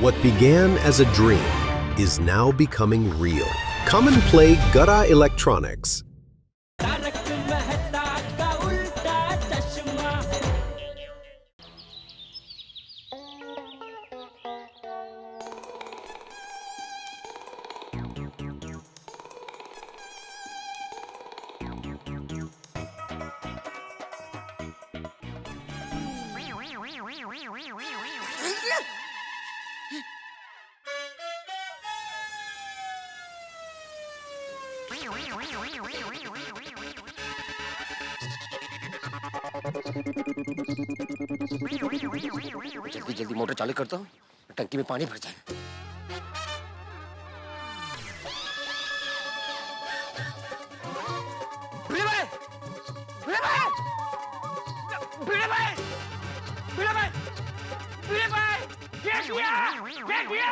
What began as a dream is now becoming real. Come and play Gada Electronics. जल्दी जल्दी motor चालू करता हूँ, टंकी में पानी भर जाए। भिड़े भाई, भिड़े भाई, भिड़े भाई, भिड़े भाई, भिड़े भाई, जेठिया, जेठिया,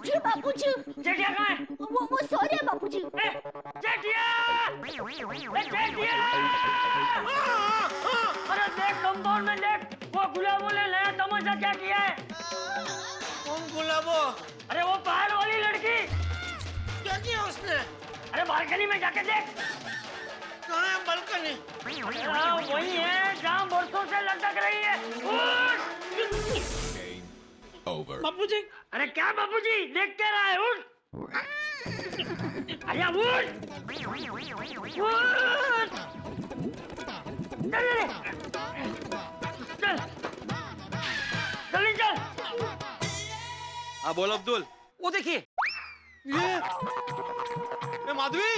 जी बापूजी, जेठिया कहाँ है? वो सो रहे हैं बापूजी। जेठिया, जेठिया, अरे देख कंपाउंड में देख, वो गुलाबो ने नया तमाशा क्या किया है? कौन गुलाबो? अरे वो बाहर वाली लड़की। क्या किया उसने? अरे बालकनी में जाके देख। कहाँ है बालकनी? वही है जहाँ बरसों से लटक रही है। Over. बापूजी, अरे क्या बापूजी? देख क्या रहा है? उठ! अरे उठ! उठ! चल रे! चल! जल्दी चल! हाँ बोल अब्दुल। वो देखिए, ये माधवी।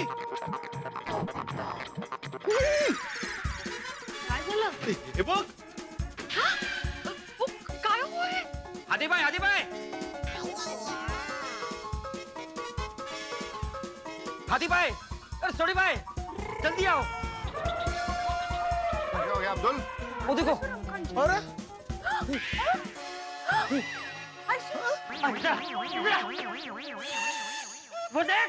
काय झालं? हे बघ, वो काय होय? हादी भाई, हादी भाई, हादी भाई, अरे सोडी भाई, जल्दी आओ। क्या हो गया अब्दुल? वो देखो। अरे अच्छा, वो देख।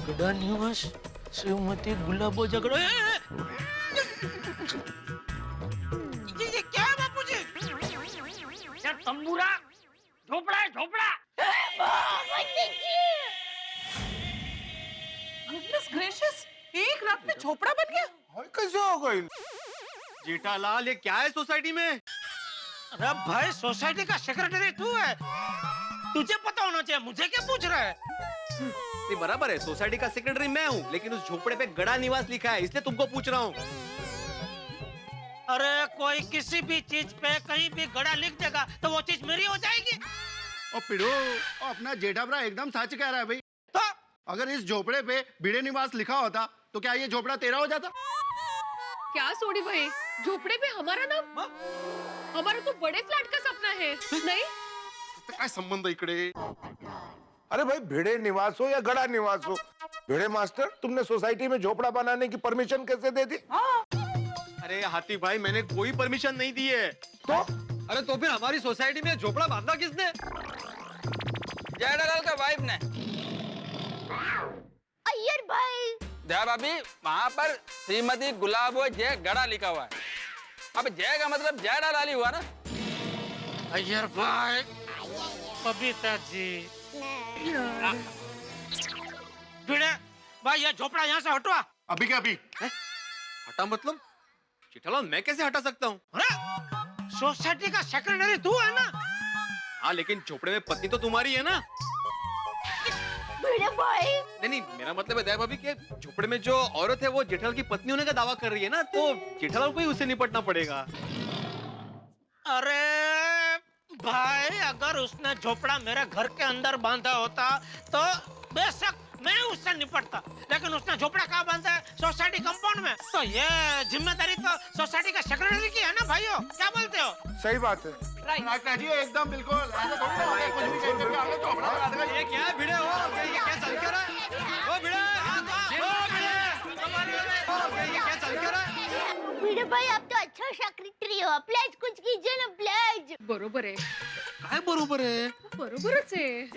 गड़ा निवास श्रीमती गुलाबो झगड़ो। ये क्या है बापूजी? क्या तंबूरा? झोपड़ा है, झोपड़ा। Goodness gracious! एक रात में झोपड़ा बन गया? हाय कैसे हो गई? जेठालाल, ये क्या है सोसाइटी में? अरे भाई, सोसाइटी का सेक्रेटरी तू है, तुझे पता होना चाहिए, मुझे क्या पूछ रहा है? ये बराबर है, सोसाइटी का सेक्रेटरी मैं हूँ, लेकिन उस झोपड़े पे गड़ा निवास लिखा है, इसलिए तुमको पूछ रहा हूँ। अरे कोई किसी भी चीज पे कहीं भी गड़ा लिख देगा तो वो चीज मेरी हो जाएगी। ओ पिड़ो, अपना जेठाभरा एकदम सच कह रहा है भाई। तो अगर इस झोपड़े पे भिड़े निवास लिखा होता तो क्या ये झोपड़ा तेरा हो जाता? क्या सोडी भाई, झोपड़े पे हमारा नाम? हमारा तो बड़े फ्लैट का सपना है, नहीं? काय संबंध इकडे? अरे भाई, भिड़े निवास हो या गड़ा निवास हो, भिड़े मास्टर, तुमने सोसाइटी में झोपड़ा बनाने की परमिशन कैसे दे दी? अरे हाथी भाई, मैंने कोई परमिशन नहीं दी है। तो अरे तो फिर हमारी सोसाइटी में झोपड़ा बांधा किसने? जेठालाल का वाइफ ने। अय्यर भाई, दया भाभी, वहाँ पर श्रीमती गुलाबो जय गड़ा लिखा हुआ है। अब जय का मतलब जेठालाल ही हुआ ना। अय्यर भाई, बबीता जी, भिड़े भाई, ये झोपड़ा यहाँ से हटवा। अभी क्या अभी? हटा मतलब? जेठालाल, मैं कैसे हटा सकता हूँ? अरे सोसाइटी का सेक्रेटरी तू है ना? हाँ, लेकिन झोपड़े में पत्नी तो तुम्हारी है ना? भिड़े भाई, नहीं, मेरा मतलब है दया भाभी कि झोपड़े में जो औरत है वो जेठालाल की पत्नी होने का दावा कर रही है ना, तो जेठालाल को ही उससे निपटना पड़ेगा। अरे भाई, अगर उसने झोपड़ा मेरे घर के अंदर बांधा होता तो बेशक मैं उससे निपटता, लेकिन उसने झोपड़ा कहाँ बांधा है? सोसाइटी कंपाउंड में। तो ये जिम्मेदारी तो सोसाइटी का सेक्रेटरी की है ना भाइयों, क्या बोलते हो? सही बात है। राइट जी, एकदम बिल्कुल। ऐसा थोड़ी ना होता है, कुछ भी कह करके आपने झोपड़ा बना देगा। ये क्या है भिड़े हो? ये क्या चल क्या रहा है? ओ भिड़े, ओ भिड़े, ये क्या चल क्या रहा है? भिड़े भाई, आप तो अच्छा सेक्रेटरी हो, प्लीज कुछ कीजिए ना प्लीज। बरोबर आहे, काय बरोबर आहे? बरोबरच आहे।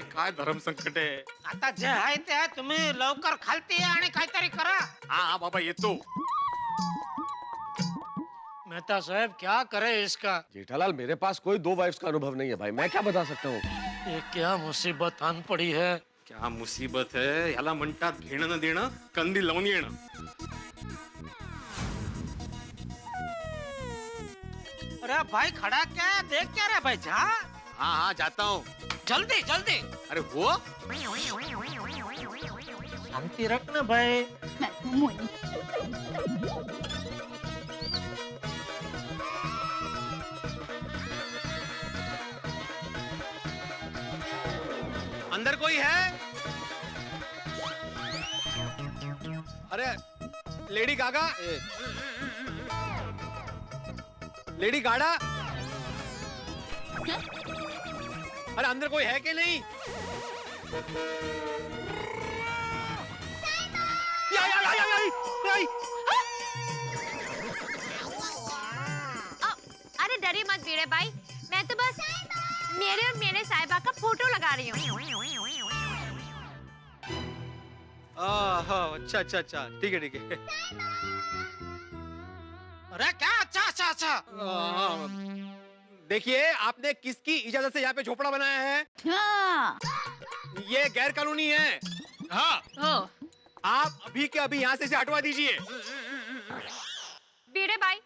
काय धर्म संकट आहे. आता जे आहे ते आहे, तुम्ही लवकर खालती या आणि काहीतरी करा. हा बाबा येतो. मेहता साहब क्या करे इसका. जेठालाल मेरे पास कोई 2 वाइफ्स का अनुभव नहीं है भाई, मैं क्या बता सकता हूँ. ये क्या मुसीबत आन पड़ी है. क्या मुसीबत आहे. याला म्हणतात घेणं न देणं, कंदी लावून येणं. अरे भाई खड़ा क्या है, देख क्या रहा भाई. जा हाँ हाँ जाता हूँ. जल्दी जल्दी. अरे हो. शांति रखना भाई. अंदर कोई है? अरे लेडी गागा, लेडी गाड़ा, अरे अंदर कोई है कि नहीं? अरे डरे मत वीरे भाई, मैं तो बस मेरे और मेरे साहिबा का फोटो लगा रही हूँ. अच्छा अच्छा अच्छा, ठीक है ठीक है. अरे क्या अच्छा अच्छा अच्छा. देखिए आपने किसकी इजाजत से यहाँ पे झोपड़ा बनाया है? हाँ. ये गैर कानूनी है. हाँ, हाँ आप अभी के अभी यहाँ से इसे हटवा दीजिए. वीरे भाई,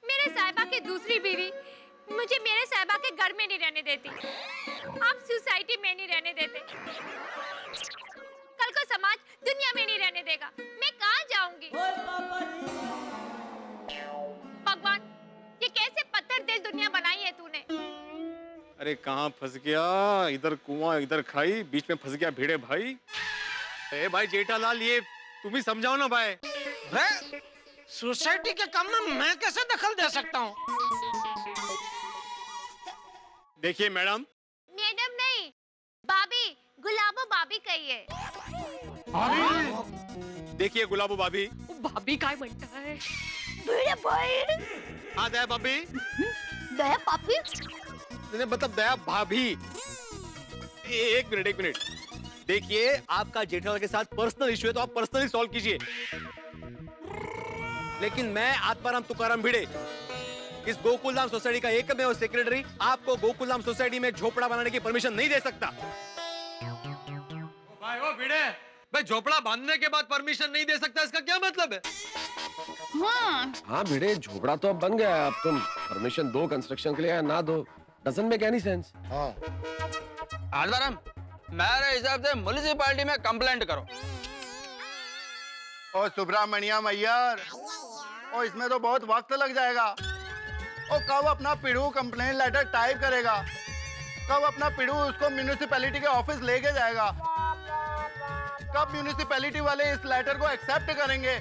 मेरे साहिबा की दूसरी बीवी मुझे मेरे साहिबा के घर में नहीं रहने देती. आप सोसाइटी में नहीं रहने देते. कल को समाज दुनिया में नहीं रहने देगा. मैं कहाँ जाऊंगी? भगवान, ये कैसे पत्थर दिल दुनिया बनाई है तूने. अरे कहाँ फंस गया. इधर कुआं इधर खाई, बीच में फंस गया भिड़े भाई. ए भाई जेठालाल, ये तुम ही समझाओ ना भाई. सोसाइटी के काम में मैं कैसे दखल दे सकता हूँ. देखिए मैडम. मैडम नहीं, भाभी. गुलाबो भाभी कहिए. देखिए गुलाबो भाभी. भाभी काय म्हणता है. वीरे भाई. हाँ दया भाभी. दया पापी. मतलब दया भाभी. एक मिनट. देखिए आपका जेठालाल के साथ पर्सनल इशू है तो आप पर्सनली सॉल्व कीजिए, लेकिन मैं आत्माराम तुकाराम भिड़े इस गोकुलधाम सोसाइटी का एकमेव सेक्रेटरी आपको गोकुलधाम सोसाइटी में झोपड़ा बनाने की परमिशन नहीं दे सकता. भाई वो भिड़े, भाई झोपड़ा बांधने के बाद परमिशन नहीं दे सकता, इसका क्या मतलब है? हाँ भिड़े, झोपड़ा तो अब बन गया है, अब तुम परमिशन दो कंस्ट्रक्शन के लिए या ना दो, doesn't make any sense. Atmaram, मेरे हिसाब से म्युनिसिपैलिटी में कंप्लेंट करो. ओ सुब्रमण्यम अय्यर, ओ इसमें तो बहुत वक्त लग जाएगा. ओ कब अपना पिड़ू कंप्लेंट लेटर टाइप करेगा, कब अपना पिड़ू उसको म्युनिसिपैलिटी के ऑफिस लेके जाएगा, कब म्युनिसिपैलिटी वाले इस लेटर को एक्सेप्ट करेंगे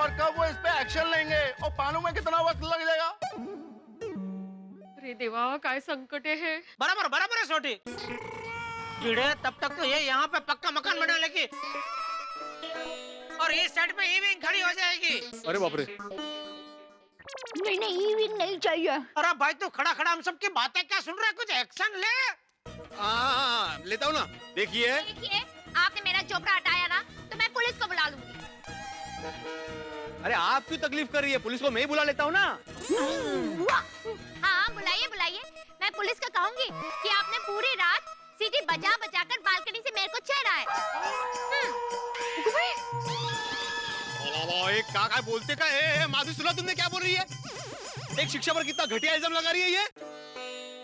और कब वो इस पे एक्शन लेंगे. और पानू में कितना वक्त लग जाएगा. अरे देवा, काय संकट है. बराबर बराबर है छोटी. कीड़े, तब तक तो ये यहाँ पे पक्का मकान बना लेगी और इस साइड पे ईविंग खड़ी हो जाएगी. अरे बाप रे. नहीं ईविंग नहीं चाहिए. अरे भाई तू खड़ा खड़ा हम सबकी बातें क्या सुन रहा है, कुछ एक्शन ले. हाँ, लेता हूँ ना. देखिए आपने मेरा झोपड़ा हटाया ना, तो मैं पुलिस को बुला लूंगी. अरे आप क्यों तकलीफ कर रही है, पुलिस को मैं ही बुला लेता हूँ ना. हाँ बुलाइए बुलाइए. मैं पुलिस को कहूंगी कि आपने पूरी रात सीटी बजा बजा कर बालकनी से मेरे को छेड़ा है. एक काका बोलते का है. माधु, सुना तुमने क्या बोल रही है? एक शिक्षा पर कितना घटिया इल्जाम लगा रही है ये.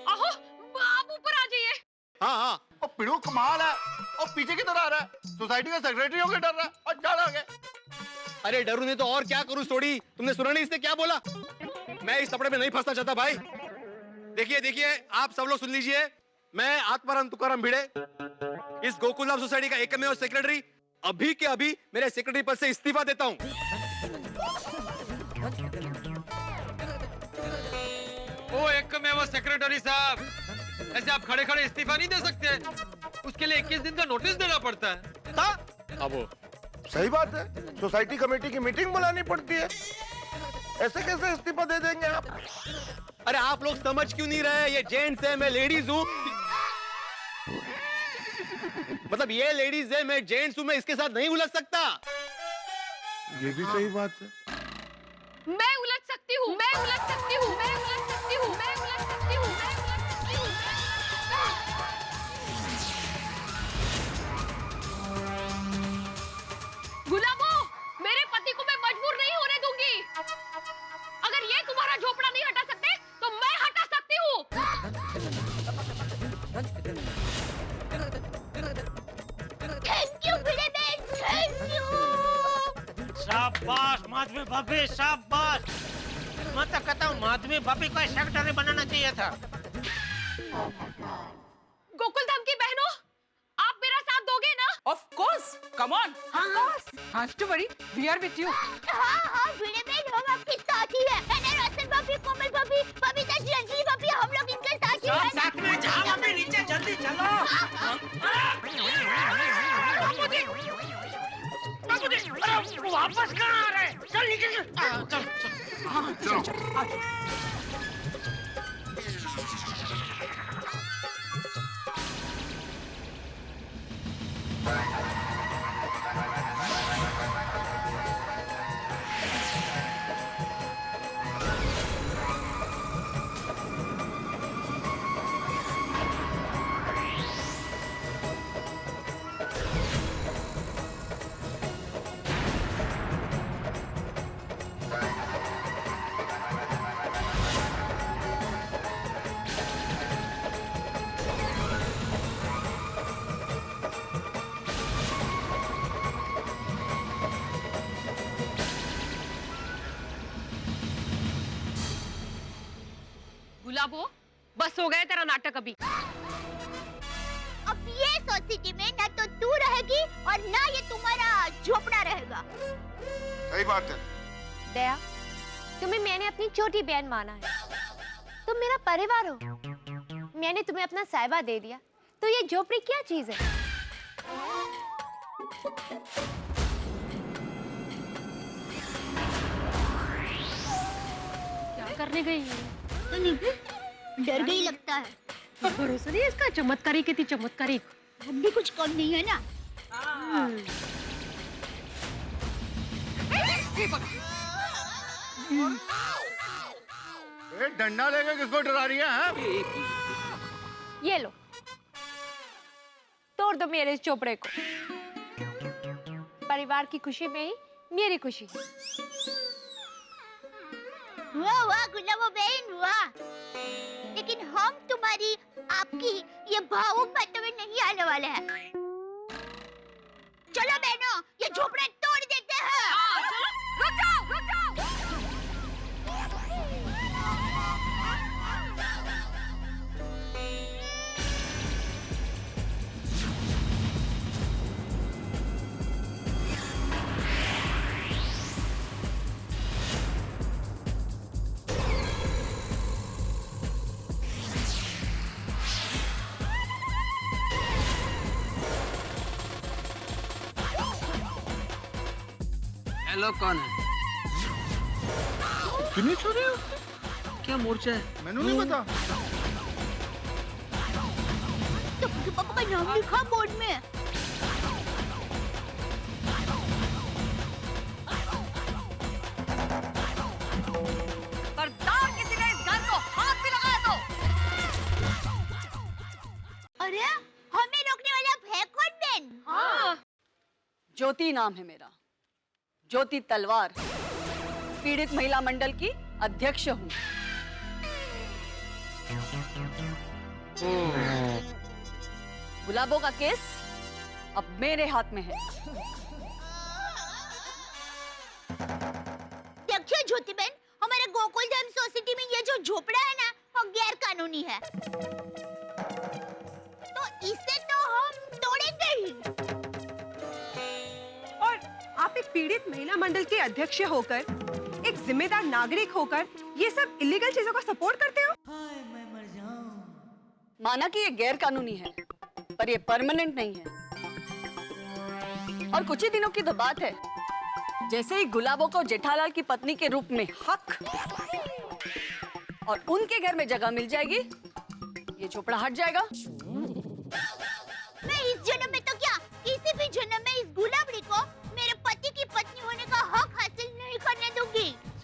आहो, आप ऊपर आ जाइए. हाँ हाँ. ओ पिड़ू कमाल है. और पीछे की तरह आ रहा है, सोसाइटी का सेक्रेटरी होकर डर रहा है और जा रहा है. अरे डरू नहीं तो और क्या करूं थोड़ी. तुमने सुना नहीं इसने क्या बोला? मैं इस कपड़े में नहीं फंसना चाहता भाई. देखिए आप सब लोग सुन लीजिए. मैं आत्माराम तुकाराम भिड़े इस गोकुलधाम सोसाइटी का एकमेव सेक्रेटरी अभी के अभी मेरे सेक्रेटरी पद से इस्तीफा देता हूं. ओ एकमेव सेक्रेटरी साहब, ऐसे आप खड़े खड़े इस्तीफा नहीं दे सकते. उसके लिए 21 दिन का नोटिस देना पड़ता है. अब सही बात है, सोसाइटी कमेटी की मीटिंग बुलानी पड़ती है. ऐसे कैसे इस्तीफा दे देंगे आप? अरे आप लोग समझ क्यों नहीं रहे? ये जेंट्स है, मैं लेडीज हूँ. मतलब ये लेडीज है, मैं जेंट्स हूं, मैं इसके साथ नहीं उलझ सकता। ये भी सही बात है। मैं उलझ सकती हूँ, मैं उलझ सकती हूँ, मैं उलझ सकती हूँ, मैं उलझ सकती हूँ, मैं उलझ सकती हूँ। गुलाबो, मेरे पति को मैं मजबूर नहीं होने दूंगी। अगर ये तुम्हारा झोपड़ा नहीं हटा सकते, तो मैं हटा सकती हूँ। थैंक यू भिड़े बहन, थैंक यू। शाबाश माधवी भाभी, शाबाश। मैं तो कहता हूँ माधवी भाभी को सेक्रेटरी बनाना चाहिए था। गोकुलधाम की बहनों, आप मेरा साथ दोगे ना? Of course, come on. Not to worry, we are with you. हाँ भिड़े बहन, हम आपके साथ ही हैं। है ना रोशन भाभी, कोमल भाभी, बबीता जी, अंजलि भाभी, हम लोग इनके साथ ही हैं। साथ में जाओ भाभी, नीचे जल्दी चलो। अरे वापस कहाँ आ रहे? चल नीचे चल। गुलाबो, बस हो गया तेरा नाटक अभी। अब ये सोसाइटी में ना तो तू रहेगी और ना ये तुम्हारा झोपड़ा रहेगा। सही बात है। दया, तुम्हें मैंने अपनी छोटी बहन माना है, तुम मेरा परिवार हो। मैंने तुम्हें अपना साहिबा दे दिया, तो ये झोपड़ी क्या चीज है? क्या करने गई है? डर गई लगता है। भरोसा नहीं है इसका, चमत्कारी की थी चमत्कारी। हम भी कुछ कम नहीं है ना। डंडा लेकर किसको डरा रही है, हाँ? ये लो, तोड़ दो मेरे इस चोपड़े को। परिवार की खुशी में ही मेरी खुशी। वाह वाह गुलाबो बहन वाह। लेकिन हम तुम्हारी आपकी ये भावुक बातों में नहीं आने वाले हैं। चलो बहनों, ये झोपड़ा तोड़ देते हैं। रुक जाओ, रुक जाओ। हेलो, कौन है? फिनिश हो रही हो? क्या मोर्चा है? मैंने नहीं पता। तो पापा का नाम लिखा बोर्ड में। खबरदार किसी ने इस घर को हाथ भी लगाया तो। अरे हमें रोकने वाला है कौन बहन? हाँ। ज्योति नाम है मेरा, ज्योति तलवार। पीड़ित महिला मंडल की अध्यक्ष हूँ। गुलाबो का केस अब मेरे हाथ में है। देखिए ज्योति बहन, हमारे गोकुलधाम सोसाइटी में ये जो झोपड़ा है ना, वो गैर कानूनी है, तो इसे तो हम तोड़ेंगे ही। और आप एक पीड़ित महिला मंडल के अध्यक्ष होकर, एक जिम्मेदार नागरिक होकर, ये सब इलीगल चीजों को सपोर्ट करते हो? माना कि ये गैर कानूनी है, पर ये परमानेंट नहीं है। और कुछ ही दिनों की तो बात है, जैसे ही गुलाबो को जेठालाल की पत्नी के रूप में हक और उनके घर में जगह मिल जाएगी, ये झोपड़ा हट जाएगा। मैं इस जन्म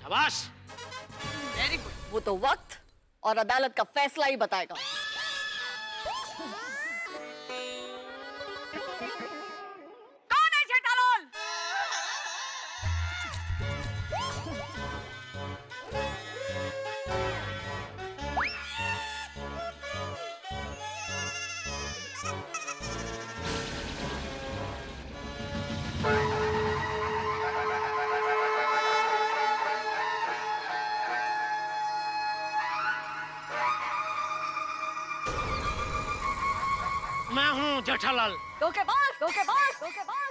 शाबाश। Very good. वो तो वक्त और अदालत का फैसला ही बताएगा। कौन है जेठालाल? मैं हूँ जेठालाल। धोखेबाज, धोखेबाज, धोखेबाज,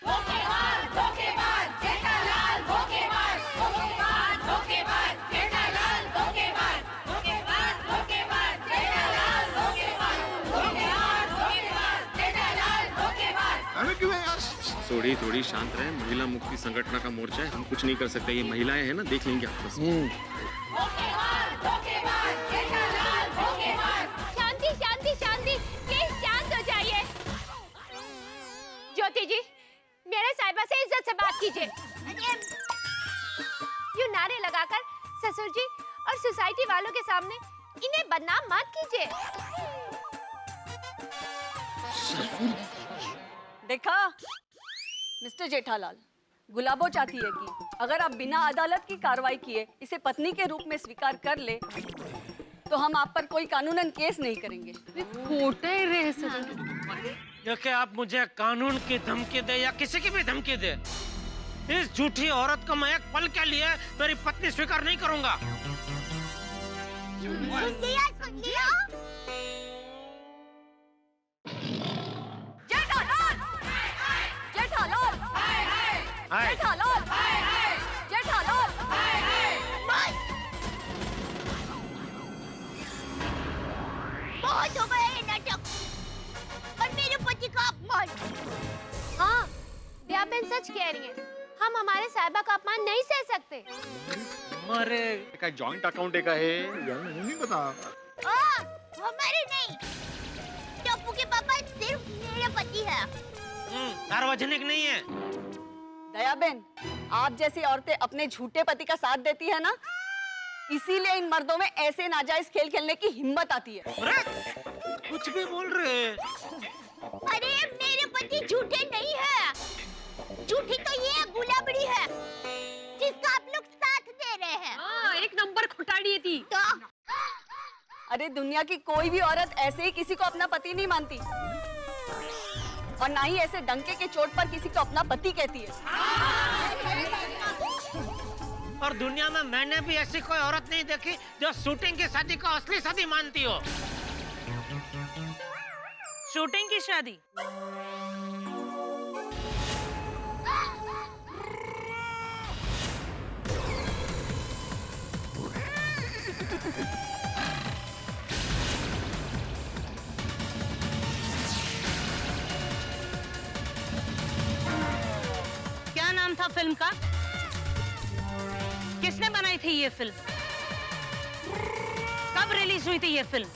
धोखेबाज, धोखेबाज, जेठालाल, धोखेबाज, धोखेबाज, धोखेबाज, जेठालाल, धोखेबाज, धोखेबाज, धोखेबाज, जेठालाल, धोखेबाज, धोखेबाज, धोखेबाज, जेठालाल, धोखेबाज। अरे क्यों है यार? थोड़ी थोड़ी शांत रहे। महिला मुक्ति संगठन का मोर्चा है, हम कुछ नहीं कर सकते। ये महिलाएं हैं ना, देख लेंगे आपस में। शांति शांति शांति, प्लीज शांत हो जाइए। ज्योति जी, मेरे साहिबा से इज्जत से बात कीजिए। यूं नारे लगाकर ससुर जी और सोसाइटी वालों के सामने इन्हें बदनाम मत कीजिए। देखा मिस्टर जेठालाल, गुलाबो चाहती है कि अगर आप बिना अदालत की कार्रवाई किए इसे पत्नी के रूप में स्वीकार कर ले तो हम आप पर कोई कानूनन केस नहीं करेंगे। देखिए, आप मुझे कानून की धमकी दे या किसी की भी धमकी दे, इस झूठी औरत को मैं एक पल के लिए मेरी पत्नी स्वीकार नहीं करूंगा। जेठालाल, जेठालाल, जेठालाल, जेठालाल। बहुत हो गया ये नाटक और मेरे पति का अपमान। हाँ, दयाबेन सच कह रही हैं। हम हमारे साहिबा का अपमान नहीं सह सकते। हमारे का जॉइंट अकाउंट का है यार, मुझे नहीं पता। हमारे नहीं, टप्पू के पापा सिर्फ मेरे पति है। सार्वजनिक नहीं है। दयाबेन, आप जैसी औरतें अपने झूठे पति का साथ देती है ना, इसीलिए इन मर्दों में ऐसे नाजायज खेल खेलने की हिम्मत आती है। कुछ भी बोल रहे हैं। अरे मेरे पति झूठे नहीं है, झूठी तो ये गुलाबड़ी है जिसका आप लोग साथ दे रहे हैं। हाँ, एक नंबर खुटाड़ी थी। तो अरे दुनिया की कोई भी औरत ऐसे ही किसी को अपना पति नहीं मानती, और ना ही ऐसे डंके के चोट पर किसी को अपना पति कहती है। और दुनिया में मैंने भी ऐसी कोई औरत नहीं देखी जो शूटिंग की शादी को असली शादी मानती हो। शूटिंग की शादी? क्या नाम था फिल्म का? किसने बनाई थी ये फिल्म? कब रिलीज हुई थी ये फिल्म?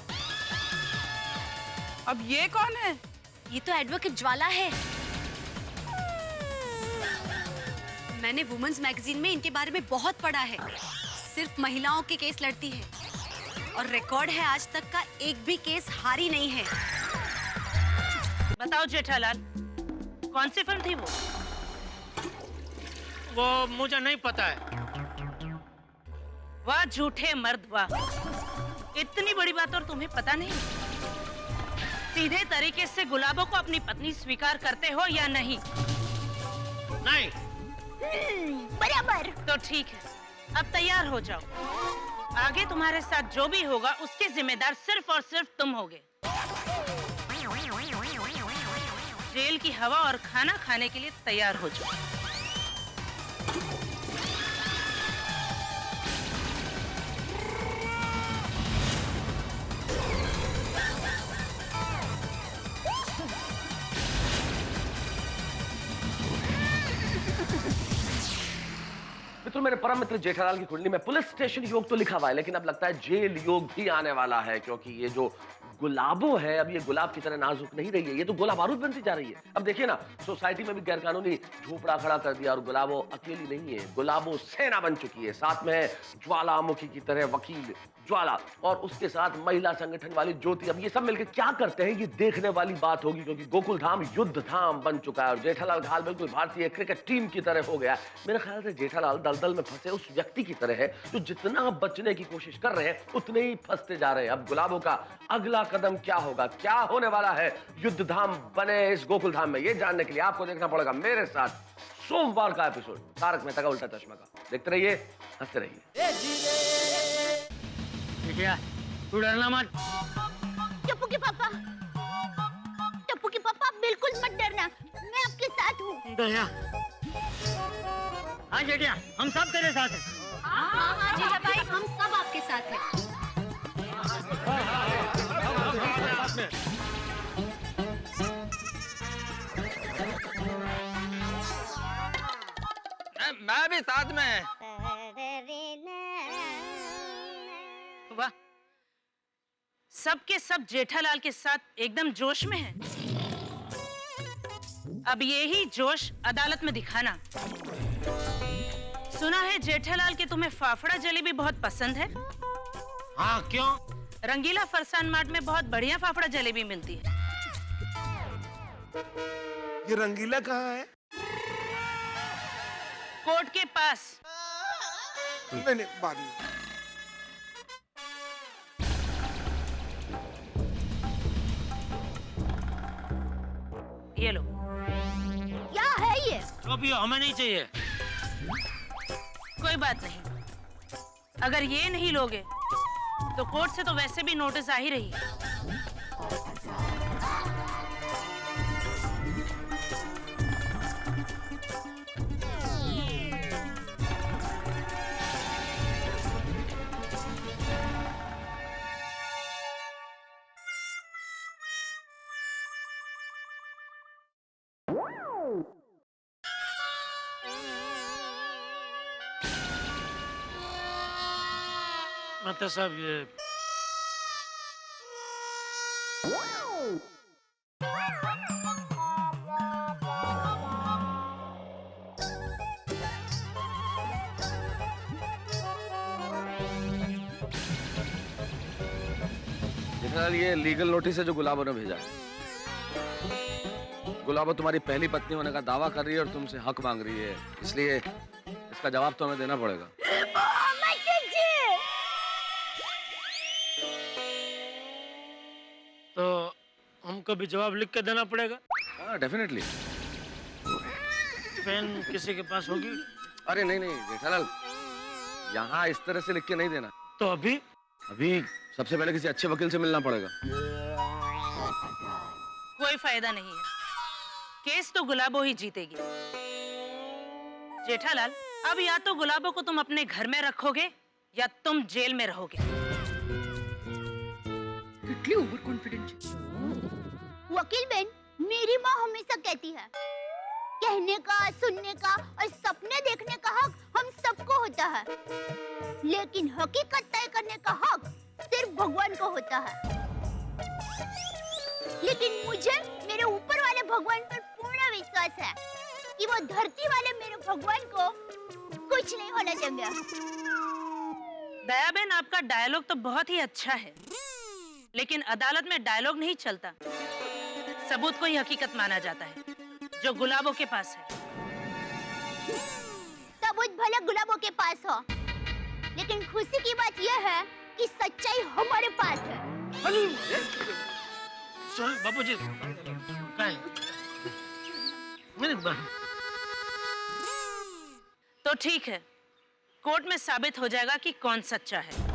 अब ये कौन है? ये तो एडवोकेट ज्वाला है। मैंने वुमेन्स मैगजीन में इनके बारे में बहुत पढ़ा है। सिर्फ महिलाओं के केस लड़ती है और रिकॉर्ड है आज तक का एक भी केस हारी नहीं है। बताओ जेठालाल, कौन सी फिल्म थी वो? वो मुझे नहीं पता है। वाह झूठे मर्द वाह, इतनी बड़ी बात और तुम्हें पता नहीं? सीधे तरीके से गुलाबों को अपनी पत्नी स्वीकार करते हो या नहीं? नहीं। बराबर। तो ठीक है, अब तैयार हो जाओ। आगे तुम्हारे साथ जो भी होगा उसके जिम्मेदार सिर्फ और सिर्फ तुम होगे। जेल की हवा और खाना खाने के लिए तैयार हो जाओ। मित्रों, मेरे परम मित्र जेठालाल की कुंडली में पुलिस स्टेशन योग तो लिखा हुआ है, लेकिन अब लगता है जेल योग भी आने वाला है, क्योंकि ये जो गुलाबो है, अब ये गुलाब की तरह नाजुक नहीं रही है, ये तो गोला बारूद बनती जा रही है। अब देखिए ना, सोसाइटी में भी गैरकानूनी झोपड़ा खड़ा कर दिया और गुलाबो अकेली नहीं है, गुलाबो सेना बन चुकी है। साथ में है ज्वालामुखी की तरह वकील ज्वाला और उसके साथ महिला संगठन वाली ज्योति। अब ये सब मिलकर क्या करते हैं, ये देखने वाली बात होगी, क्योंकि गोकुल धाम युद्ध धाम बन चुका है और जेठालाल घायल बिल्कुल भारतीय क्रिकेट टीम की तरह हो गया। मेरे ख्याल से जेठालाल दलदल में फंसे उस व्यक्ति की तरह है जो जितना बचने की कोशिश कर रहे हैं उतने ही फंसते जा रहे हैं। अब गुलाबों का अगला कदम क्या होगा, क्या होने वाला है युद्ध धाम बने इस गोकुल धाम में, ये जानने के लिए आपको देखना पड़ेगा मेरे साथ सोमवार का एपिसोड तारक मेहता का उल्टा चश्मा का। देखते रहिए, हंसते रहिए। बिटिया तू डरना मत। टप्पू के पापा, टप्पू के पापा बिल्कुल मत डरना, मैं आपके साथ हूँ। दया, हाँ जेठिया हम सब तेरे साथ हैं। हाँ जीजा भाई, हम सब आपके साथ हैं। मैं भी साथ में। वाह, सबके सब जेठालाल के साथ एकदम जोश में हैं। अब यही जोश अदालत में दिखाना। सुना है जेठालाल के तुम्हें फाफड़ा जलेबी बहुत पसंद है। हाँ क्यों? रंगीला फरसान मार्ट में बहुत बढ़िया फाफड़ा जलेबी मिलती है। ये रंगीला कहाँ है? कोर्ट के पास। नहीं बाद में। ये लो। क्या है ये? तो भी हमें नहीं चाहिए। कोई बात नहीं, अगर ये नहीं लोगे तो कोर्ट से तो वैसे भी नोटिस आ ही रही है। मतलब सब ये जेठालाल, ये लीगल नोटिस है जो गुलाबो ने भेजा है। गुलाबो तुम्हारी पहली पत्नी होने का दावा कर रही है और तुमसे हक मांग रही है, इसलिए इसका जवाब तो हमें देना पड़ेगा। तो हमको भी जवाब लिख के देना पड़ेगा। हाँ डेफिनेटली। पेन किसी के पास होगी? अरे नहीं जेठालाल, यहाँ इस तरह से लिख के नहीं देना। तो अभी सबसे पहले किसी अच्छे वकील से मिलना पड़ेगा। कोई फायदा नहीं है, केस तो गुलाबो ही जीतेगी। जेठालाल, अब या तो गुलाबो को तुम अपने घर में रखोगे या तुम जेल में रहोगे। Over confident. वकील बहन, मेरी माँ हमेशा कहती है कहने का, सुनने का और सपने देखने का हक हम सबको होता है, लेकिन हकीकत तय करने का हक सिर्फ भगवान को होता है। लेकिन मुझे मेरे ऊपर वाले भगवान पर पूर्ण विश्वास है कि वो धरती वाले मेरे भगवान को कुछ नहीं होना देंगे। दया बहन, आपका डायलॉग तो बहुत ही अच्छा है, लेकिन अदालत में डायलॉग नहीं चलता, सबूत को ही हकीकत माना जाता है, जो गुलाबो के पास है। सबूत भले गुलाबो के पास हो, लेकिन खुशी की बात यह है कि सच्चाई हमारे पास है। बाबूजी, तो ठीक है, कोर्ट में साबित हो जाएगा कि कौन सच्चा है।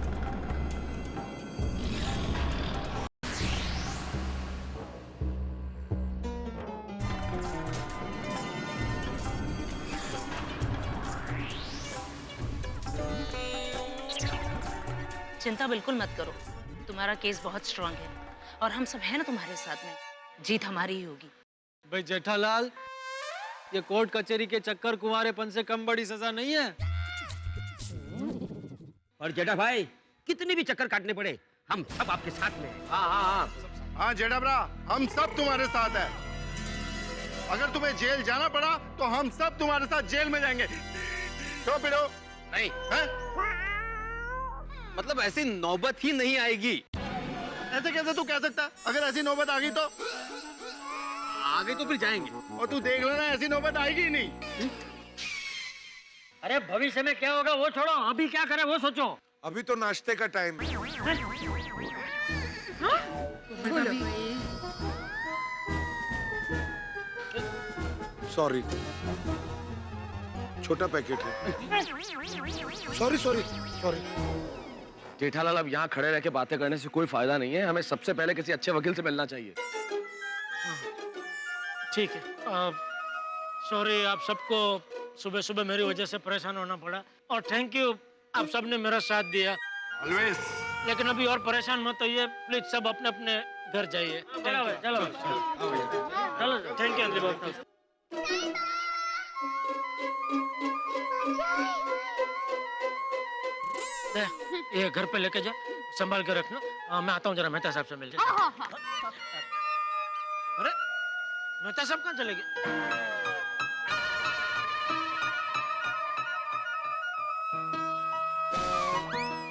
चिंता बिल्कुल मत करो, तुम्हारा केस बहुत स्ट्रांग है और हम सब हैं ना तुम्हारे साथ में। जीत हमारी ही होगी। भाई जेठालाल, ये कोर्ट कचहरी के चक्कर कुंवारेपन से कम बड़ी सजा नहीं है। और जेठा भाई, कितनी भी चक्कर काटने पड़े, हम सब आपके साथ में हैं। हाँ हाँ हाँ हाँ जेठाब्रा, हम सब तुम्हारे साथ हैं। अगर तुम्हें जेल जाना पड़ा तो हम सब तुम्हारे साथ जेल में जाएंगे। तो पिरो नहीं, हैं? मतलब ऐसी नौबत ही नहीं आएगी। ऐसे कैसे तू कह सकता है? अगर ऐसी नौबत आ गई तो आगे तो फिर जाएंगे। और तू देख लेना, ऐसी नौबत आएगी ही नहीं। अरे भविष्य में क्या होगा वो छोड़ो, अभी क्या करें वो सोचो। अभी तो नाश्ते का टाइम है। सॉरी, छोटा पैकेट है। Sorry sorry sorry. जेठालाल, अब यहाँ खड़े रह के बातें करने से कोई फायदा नहीं है। हमें सबसे पहले किसी अच्छे वकील से मिलना चाहिए। ठीक है, सॉरी आप सबको सुबह सुबह मेरी वजह से परेशान होना पड़ा, और थैंक यू आप सबने मेरा साथ दिया। ऑलवेज। लेकिन अभी और परेशान मत होइए प्लीज, सब अपने अपने घर जाइए। चलो चलो चलो, थैंक यू अंजलि बाबू। ये घर पे लेके जा, संभाल के रखना। मैं आता हूँ, जरा मेहता साहब से मिल जाए। अरे मेहता साहब कहाँ चले गए?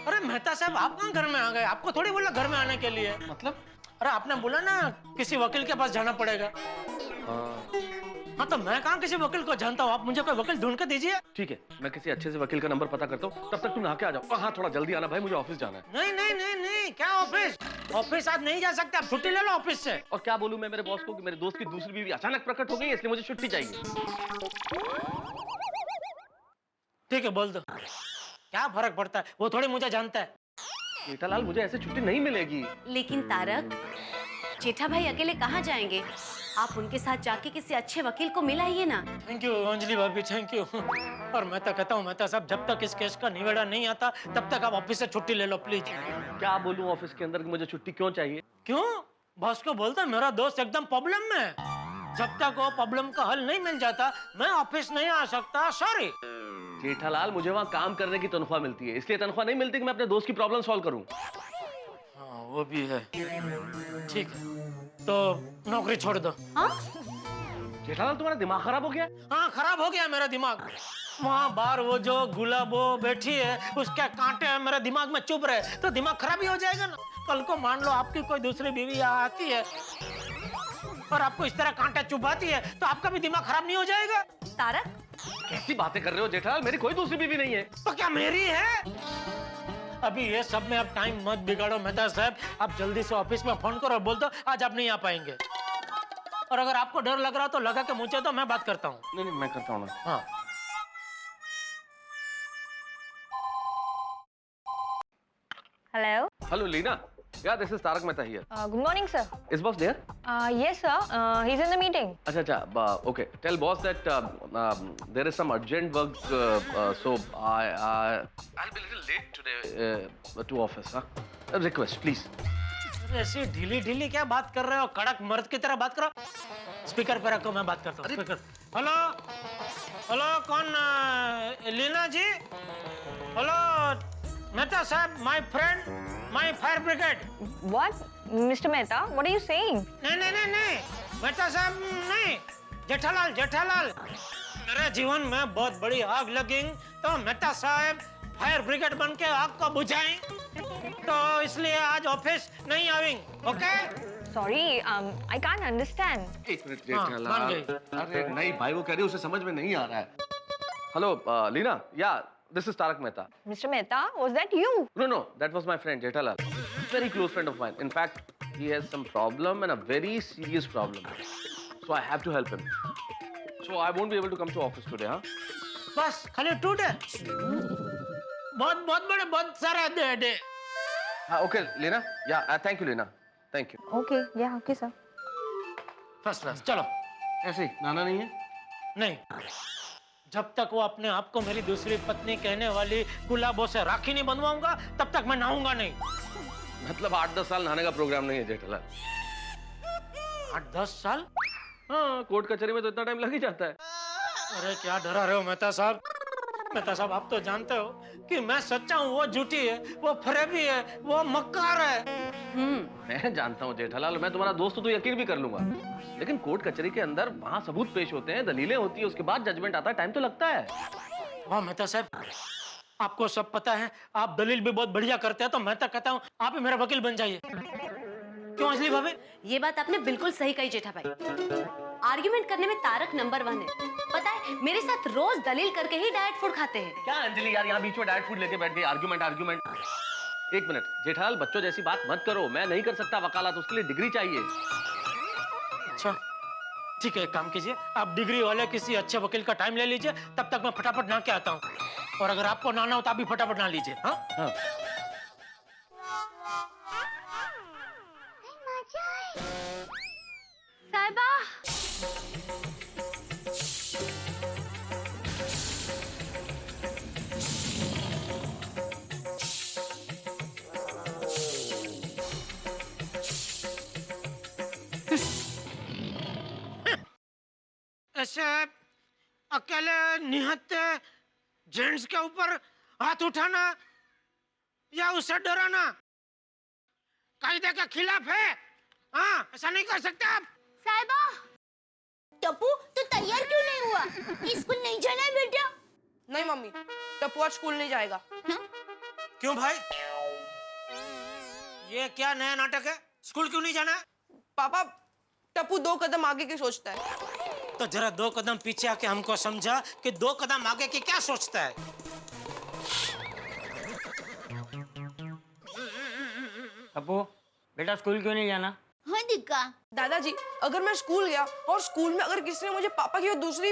अरे मेहता साहब, आप कहाँ घर में आ गए? आपको थोड़ी बोला घर में आने के लिए। मतलब? अरे आपने बोला ना किसी वकील के पास जाना पड़ेगा। हाँ तो मैं कहाँ किसी वकील को जानता हूँ, आप मुझे कोई वकील ढूंढ के दीजिए। ठीक है, मैं किसी अच्छे से वकील का नंबर पता करता हूँ, तब तक तुम नहा के आ जाओ। हाँ थोड़ा जल्दी आना भाई, मुझे ऑफिस जाना है। नहीं नहीं नहीं नहीं, क्या ऑफिस? ऑफिस आज नहीं जा सकते, आप छुट्टी ले लो ऑफिस से। और क्या बोलूं मैं मेरे बॉस को कि मेरे दोस्त की दूसरी बीवी अचानक प्रकट हो गई है, इसलिए मुझे छुट्टी चाहिए। ठीक है बोल दो, क्या फर्क पड़ता है, वो थोड़ी मुझे जानता है। जेठालाल, मुझे ऐसे छुट्टी नहीं मिलेगी। लेकिन तारक, जेठा भाई अकेले कहाँ जाएंगे? आप उनके साथ जाके किसी अच्छे वकील को मिलाइए ना। थैंक यू अंजलि भाभी, थैंक यू। और मैं तो कहता हूँ मेहता साहब, जब तक इस केस का निवेड़ा नहीं आता तब तक आप ऑफिस से छुट्टी ले लो प्लीज। क्या बोलूं ऑफिस के अंदर कि मुझे छुट्टी क्यों चाहिए? क्यों? बॉस को बोलता मेरा दोस्त एकदम प्रॉब्लम में है, जब तक वो प्रॉब्लम का हल नहीं मिल जाता मैं ऑफिस नहीं आ सकता। सॉरी जेठालाल, मुझे वहाँ काम करने की तनख्वाह मिलती है, इसलिए तनख्वाह नहीं मिलती कि मैं अपने दोस्त की प्रॉब्लम सॉल्व करूं। हाँ वो भी है। ठीक है तो नौकरी छोड़ दो। हाँ? जेठालाल, तुम्हारा दिमाग खराब हो गया? हाँ खराब हो गया मेरा दिमाग। वहाँ बाहर वो जो गुलाबो बैठी है, उसके कांटे मेरे दिमाग में चुभ रहे, तो दिमाग खराब ही हो जाएगा ना। कल को मान लो आपकी कोई दूसरी बीवी आती है और आपको इस तरह कांटे चुभाती है, तो आपका भी दिमाग खराब नहीं हो जाएगा? तारक, कैसी बातें कर रहे हो जेठालाल, मेरी कोई दूसरी बीवी नहीं है। तो क्या मेरी है? अभी ये सब में आप टाइम मत बिगाड़ो मेहता साहब, आप जल्दी से ऑफिस में फोन करो और बोल दो आज आप नहीं आ पाएंगे। और अगर आपको डर लग रहा तो लगा के मुझे तो मैं बात करता हूँ। नहीं नहीं, मैं करता हूँ ना। हाँ Hello. Hello Leena, yeah, this is Tarak Mehta here. Good morning, sir. Is boss there? Yes, sir. He's in the meeting. अच्छा, okay. Tell boss that there is some urgent work, so I'll be a little late today to office. Huh? A request, please. ऐसी ढीली ढीली क्या बात कर रहे हो? कड़क मर्द की तरह बात करो। स्पीकर पे रखो, मैं बात करता हूँ। स्पीकर। हेलो हेलो, कौन? लीना जी? हेलो मेहता साहब, my friend, my fire brigade. What? Mr. Mehta, what are you saying? नहीं नहीं नहीं नहीं, मेहता साहब नहीं, जेठालाल जेठालाल। मेरे जीवन में बहुत बड़ी आग लगी तो मेहता साहब फायर ब्रिगेड बन के आग को बुझाएं, तो इसलिए आज ऑफिस नहीं आएंगे। Okay? Sorry, I can't understand. एक मिनट मान जेठालाल। गई। अरे नहीं भाई, वो कह रही है उसे समझ में नहीं आ रहा है। Hello Leena, yeah, this is Tarak Mehta. Mr. Mehta, was that you? No, that was my friend Jethalal. Very close friend of mine. In fact, he has some problem and a very serious problem. So I have to help him. So I won't be able to come to office today, huh? बस खाली टूटे? बहुत बहुत बड़े बहुत सारे दे। Okay, Lena. Yeah, thank you, Lena. Thank you. Okay, yeah, okay, sir. First class. चलो। ऐसे ही नाना नहीं है? नहीं, जब तक वो अपने आप को मेरी दूसरी पत्नी कहने वाली गुलाबों से राखी नहीं बनवाऊंगा तब तक मैं नहाऊंगा नहीं। मतलब 8-10 साल नहाने का प्रोग्राम नहीं है जेठालाल। 8-10 साल? हाँ, कोर्ट कचहरी में तो इतना टाइम लग ही जाता है। अरे क्या डरा रहे हो मेहता साहब? मेहता साहब आप तो जानते हो कि मैं सच्चा हूँ, वो झूठी है, वो फरेबी है, वो मक्कार है। मैं जानता हूँ जेठालाल, मैं तुम्हारा दोस्त हूँ तो यकीन भी कर लूंगा, लेकिन कोर्ट कचहरी के अंदर वहाँ सबूत पेश होते हैं, दलीलें होती है, उसके बाद जजमेंट आता है, टाइम तो लगता है। वाह मेहता साहब, आपको सब पता है, आप दलील भी बहुत बढ़िया करते हैं, तो मैं तो कहता हूँ आप ही मेरा वकील बन जाइए। क्यों अंजलि भाभी? ये बात आपने बिल्कुल सही कही जेठा भाई। आर्ग्यूमेंट करने में तारक नंबर 1 है। पता है मेरे साथ रोज दलील करके ही डाइट फूड खाते हैं। क्या अंजलि यार, यहाँ बीच में डाइट फूड लेके बैठ गई, आर्ग्यूमेंट। एक मिनट जेठालाल, बच्चों जैसी बात मत करो, मैं नहीं कर सकता वकालत, उसके लिए डिग्री चाहिए। अच्छा ठीक है, एक काम कीजिए, आप डिग्री वाले किसी अच्छे वकील का टाइम ले लीजिए, तब तक मैं फटाफट नहा के आता हूँ, और अगर आपको नहाना हो तो आप भी फटाफट नहा लीजिए। हाँ साहिबा, ऐसे अकेले निहत्ते जेंट्स के ऊपर हाथ उठाना या उसे डराना कायदे के खिलाफ है। हाँ, ऐसा नहीं कर सकते आप। साहिबा, टप्पू तो तैयार क्यों नहीं हुआ? स्कूल नहीं जाना है बेटा? नहीं मम्मी, टप्पू आज स्कूल नहीं जाएगा। क्यों भाई, ये क्या नया नाटक है? स्कूल क्यों नहीं जाना है? पापा, टप्पू 2 कदम आगे की सोचता है। तो जरा 2 कदम पीछे आके हमको समझा कि 2 कदम आगे की क्या सोचता है। टप्पू बेटा स्कूल क्यों नहीं जाना? हाँ दिक्का। दादाजी, अगर मैं स्कूल गया और स्कूल में अगर किसी ने मुझे पापा की दूसरी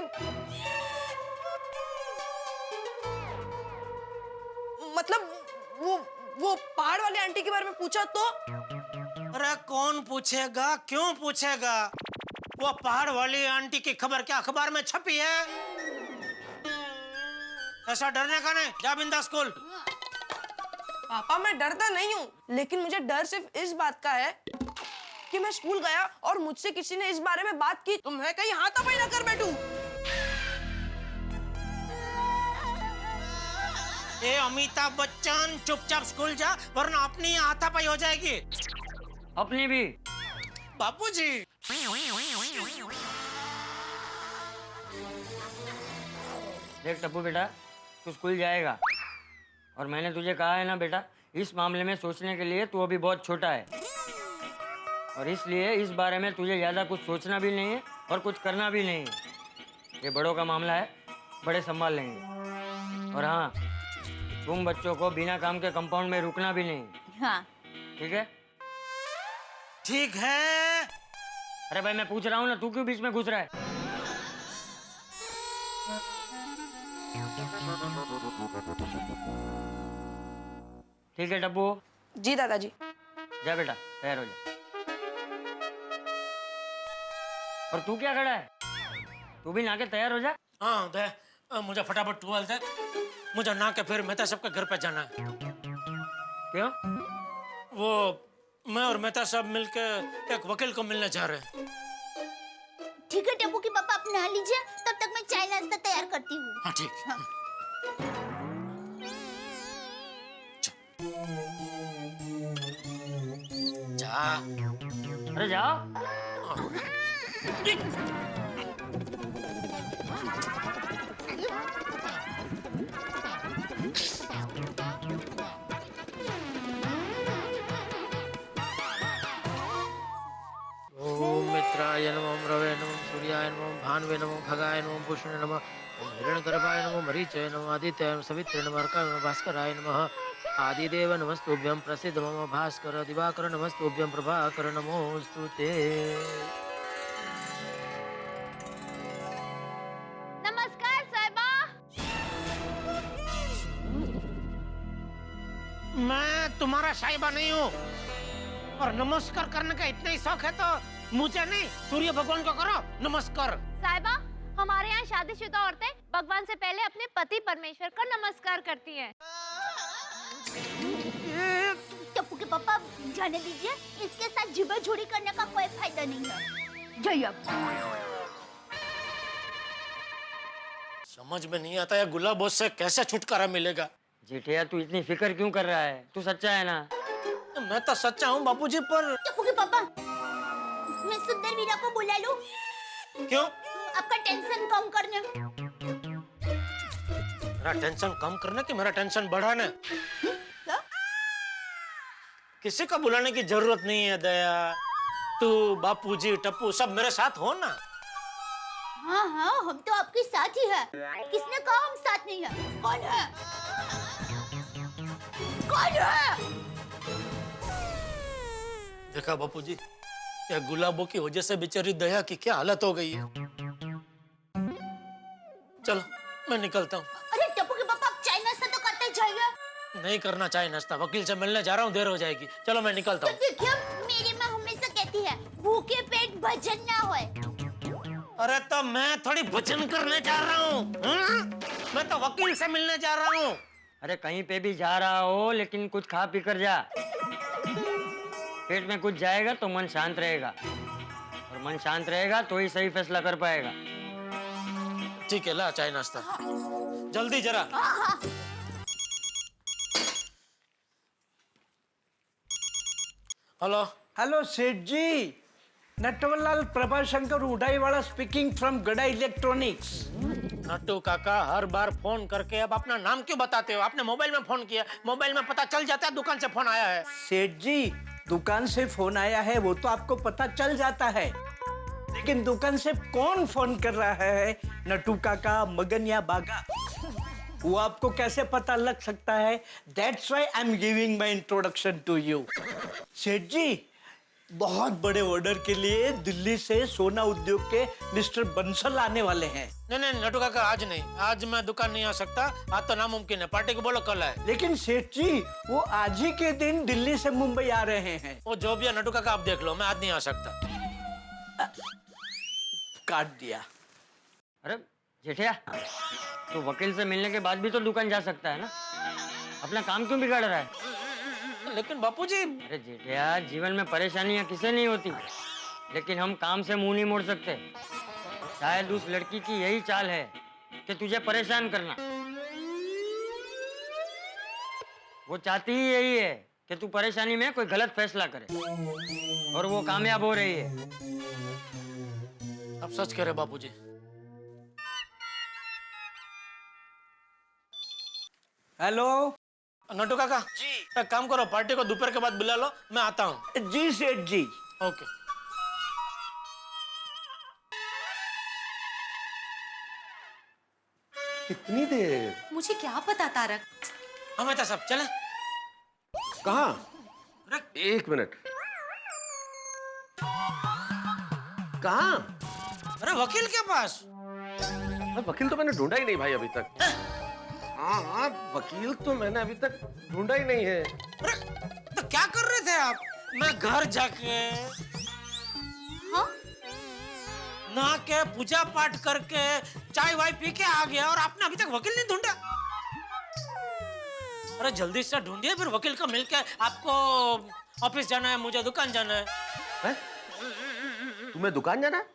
मतलब वो पहाड़ वाली आंटी के बारे में पूछा तो? अरे कौन पूछेगा, क्यों पूछेगा? वो पहाड़ वाली आंटी की खबर क्या अखबार में छपी है? ऐसा डरने का नहीं, जा बिंदा स्कूल। पापा मैं डरता नहीं हूँ, लेकिन मुझे डर सिर्फ इस बात का है कि मैं स्कूल गया और मुझसे किसी ने इस बारे में बात की तो मैं कहीं हाथापाई ना कर बैठूं। ए अमिताभ बच्चन, चुपचाप स्कूल जा, वरना अपनी हाथापाई हो जाएगी। अपनी भी। बापूजी। देख टप्पू बेटा, तू स्कूल जाएगा और मैंने तुझे कहा है ना बेटा, इस मामले में सोचने के लिए तू अभी बहुत छोटा है और इसलिए इस बारे में तुझे ज़्यादा कुछ सोचना भी नहीं है और कुछ करना भी नहीं है। ये बड़ों का मामला है, बड़े संभाल लेंगे। और हाँ, तुम बच्चों को बिना काम के कंपाउंड में रुकना भी नहीं। हाँ ठीक है? ठीक है। अरे भाई मैं पूछ रहा हूँ ना, तू क्यों बीच में घुस रहा है? ठीक है टप्पू। जी दादाजी। जा बेटा, तैयार हो जा। और तू क्या खड़ा है? तू भी नहा के तैयार हो जा। हाँ दे, मुझे फटाफट टूवल दे, मुझे नहा के फिर मेहता साहब के घर पे जाना है। क्यों? वो मैं और मेहता साहब मिलके एक वकील को मिलने जा रहे हैं। ठीक है टप्पू के पापा, आप नहा लीजिए, तब तक मैं चाय नाश्ता तैयार करती हूँ। हाँ ठीक। हाँ। जा। अरे जाओ। ओम मित्राय नमः, रवे नमः, सूर्याय नमः, भानुवे नमः, खगाय नमः, पुष्णे नमः, ओम हिरण्यगर्भाय नमः, मरीचाय नमः, आदित्याय नमः, सवित्रे नमः, अर्काय नमः, भास्कराय नमः, आदिदेव नमस्तुभ्यं, प्रसीद मम भास्कर, दिवाकर नमस्तुभ्यं, प्रभाकर नमोस्तुते। नमस्कार साहिबा। मैं तुम्हारा साहिबा नहीं हूँ, और नमस्कार करने का इतना ही शौक है तो मुझे नहीं, सूर्य भगवान को करो नमस्कार। साहिबा, हमारे यहाँ शादीशुदा औरतें भगवान से पहले अपने पति परमेश्वर का नमस्कार करती हैं। टप्पू के पापा जाने दीजिए, इसके साथ झिबा-झोरी करने का कोई फायदा नहीं है। जय अब। समझ में नहीं आता है गुलाबो से कैसे छुटकारा मिलेगा। जेठिया तू इतनी फिक्र क्यों कर रहा है? तू सच्चा है ना? मैं तो सच्चा हूँ बापूजी, पर टप्पू के पापा, मैं सुंदर वीरा को बुला लूं? क्यों? आपका टेंशन कम करने। मेरा टेंशन कम करने की मेरा टेंशन बढ़ाने? किसी का बुलाने की जरूरत नहीं है दया। तू, बापूजी, टप्पू सब मेरे साथ हो ना। हाँ हाँ, हम तो आपके साथ ही है। किसने कहा हम साथ नहीं है? कौन है? कौन है? देखा बापूजी, या गुलाबों की वजह से बेचारी दया की क्या हालत हो गई है। चलो मैं निकलता हूँ। अरे टप्पू के पापा, आप चाय नाश्ता तो करते जाइए। नहीं करना चाहे नाश्ता, वकील से मिलने जा रहा हूँ, देर हो जाएगी। चलो मैं निकलता हूँ। देखिए, मेरी माँ हमेशा कहती है भूखे पेट भजन ना होए। अरे तो मैं थोड़ी भजन करने जा रहा हूँ, मैं तो वकील से मिलने जा रहा हूँ। अरे कहीं पे भी जा रहा हो लेकिन कुछ खा पी कर जा। पेट में कुछ जाएगा तो मन शांत रहेगा, और मन शांत रहेगा तो ही सही फैसला कर पाएगा। ठीक है, ला चाय नाश्ता। जल्दी जरा। हेलो हेलो सेठ जी, नटवरलाल प्रभाशंकर उड़ाईवाला स्पीकिंग फ्रॉम गड़ा इलेक्ट्रॉनिक्स। नट्टू काका, हर बार फोन करके अब अपना नाम क्यों बताते हो? आपने मोबाइल में फोन किया, मोबाइल में पता चल जाता है दुकान से फोन आया है। सेठ जी, दुकान से फोन आया है वो तो आपको पता चल जाता है, लेकिन दुकान से कौन फोन कर रहा है, नट्टू काका, मगन या बागा, वो आपको कैसे पता लग सकता है? That's why I'm giving my introduction to you. सेठ जी, बहुत बड़े ऑर्डर के लिए दिल्ली से सोना उद्योग के मिस्टर बंसल आने वाले हैं। नहीं नहीं नट्टू काका, आज नहीं, आज मैं दुकान नहीं आ सकता। आज तो नामुमकिन है, पार्टी को बोलो कल है। लेकिन सेठ जी, वो आज ही के दिन दिल्ली से मुंबई आ रहे हैं। वो जो भी है नट्टू काका, आप देख लो, मैं आज नहीं आ सकता। काट दिया। अरे जेठिया, तो वकील से मिलने के बाद भी तो दुकान जा सकता है ना? अपना काम क्यों बिगाड़ रहा है? लेकिन बापूजी। अरे जेठिया, जीवन में परेशानियां किसे नहीं होती, लेकिन हम काम से मुंह नहीं मोड़ सकते। शायद उस लड़की की यही चाल है कि तुझे परेशान करना। वो चाहती ही यही है कि तू परेशानी में कोई गलत फैसला करे, और वो कामयाब हो रही है। अब सच कह रहे बापूजी। हेलो नट्टू काका जी, एक काम करो, पार्टी को दोपहर के बाद बुला लो, मैं आता हूँ। जी सेठ जी। ओके। कितनी देर? मुझे क्या पता तारक। हमें तो सब चले। कहाँ? एक मिनट। कहाँ? अरे वकील के पास। वकील तो मैंने ढूंढा ही नहीं भाई अभी तक। हाँ, वकील तो मैंने अभी तक ढूंढा ही नहीं है। अरे तो क्या कर रहे थे आप? मैं घर जाके नहा के पूजा पाठ करके चाय वाय पी के आ गया, और आपने अभी तक वकील नहीं ढूंढा? अरे जल्दी से ढूंढिए, फिर वकील को मिलके आपको ऑफिस जाना है, मुझे दुकान जाना है। तुम्हें दुकान जाना है?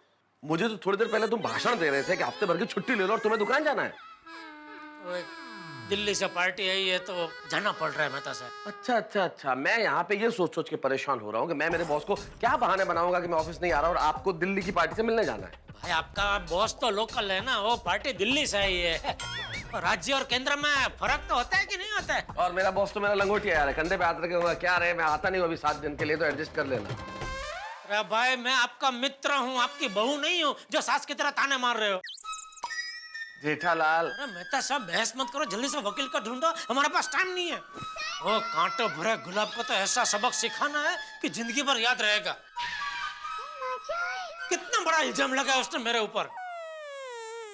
मुझे तो थोड़ी देर पहले तुम भाषण दे रहे थे कि हफ्ते भर की छुट्टी ले लो और तुम्हें दुकान जाना है। दिल्ली से पार्टी आई है तो जाना पड़ रहा है मेहता साहब। अच्छा अच्छा अच्छा, मैं यहाँ पे ये सोच सोच के परेशान हो रहा हूँ कि मैं मेरे बॉस को क्या बहाने बनाऊंगा कि मैं ऑफिस नहीं आ रहा और आपको दिल्ली की पार्टी से मिलने जाना है। भाई आपका बॉस तो लोकल है ना, वो पार्टी दिल्ली से आई है। राज्य और केंद्र में फर्क तो होता है कि नहीं होता है? और मेरा बॉस तो मेरा लंगोटिया यार है, कंधे पे हाथ रखे क्या रहे, मैं आता नहीं हूँ अभी 7 दिन के लिए, तो एडजस्ट कर लेना। अरे भाई, मैं आपका मित्र हूँ, आपकी बहू नहीं हूँ जो सास की तरह ताने मार रहे हो। जेठालाल। अरे मेहता साहब, बहस मत करो, जल्दी से वकील का ढूंढो, हमारे पास टाइम नहीं है। वो कांटों भरे गुलाब को तो ऐसा सबक सिखाना है कि जिंदगी भर याद रहेगा। कितना बड़ा इल्जाम लगा उसने मेरे ऊपर।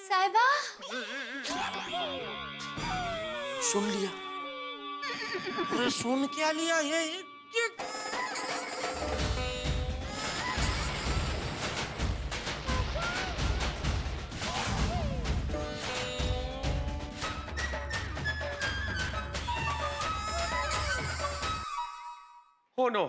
साहिबा। सुन लिया? अरे सुन क्या लिया? ये हो नो,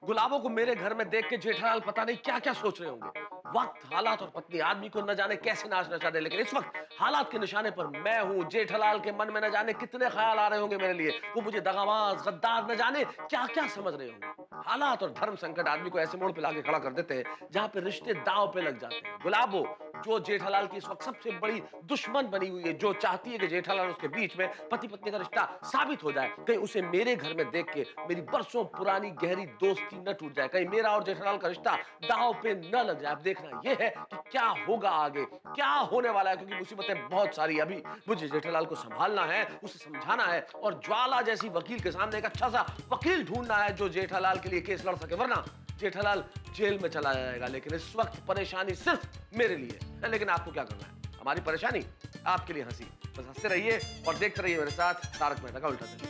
गुलाबों को मेरे घर में देख के जेठालाल पता नहीं क्या क्या सोच रहे होंगे। वक्त, हालात और पत्नी आदमी को न जाने कैसे नाच नचा दे, लेकिन इस वक्त हालात के निशाने पर मैं हूँ। जेठालाल के मन में न जाने कितने ख्याल आ रहे होंगे मेरे लिए। वो मुझे दगाबाज, गद्दार, न जाने क्या क्या समझ रहे होंगे। हालात और धर्म संकट आदमी को ऐसे मोड़ पे लाके खड़ा कर देते हैं जहाँ पे रिश्ते दांव पे लग जाते हैं। गुलाबो, जो जेठालाल की इस वक्त सबसे बड़ी दुश्मन बनी हुई है, जो चाहती है कि जेठालाल उसके बीच में पति पत्नी का रिश्ता साबित हो जाए, कहीं उसे मेरे घर में देख के मेरी बरसों पुरानी गहरी दोस्ती न टूट जाए, कहीं मेरा और जेठालाल का रिश्ता दांव पे न लग जाए। अब देखना यह है कि क्या होगा आगे, क्या होने वाला है, क्योंकि मुसीबतें बहुत सारी। अभी मुझे जेठालाल को संभालना है, उसे समझाना है, और ज्वाला जैसी वकील के सामने एक अच्छा सा वकील ढूंढना है जो जेठालाल के लिए केस लड़ सके, वरना जेठालाल जेल में चला जाएगा। लेकिन इस वक्त परेशानी सिर्फ मेरे लिए है, लेकिन आपको क्या करना है? हमारी परेशानी आपके लिए हंसी। बस हंसते रहिए और देखते रहिए मेरे साथ तारक मेहता का उल्टा चश्मा।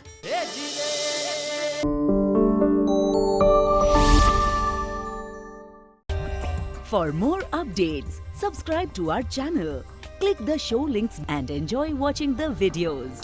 For more updates, subscribe to our channel, click the show links and enjoy watching the videos.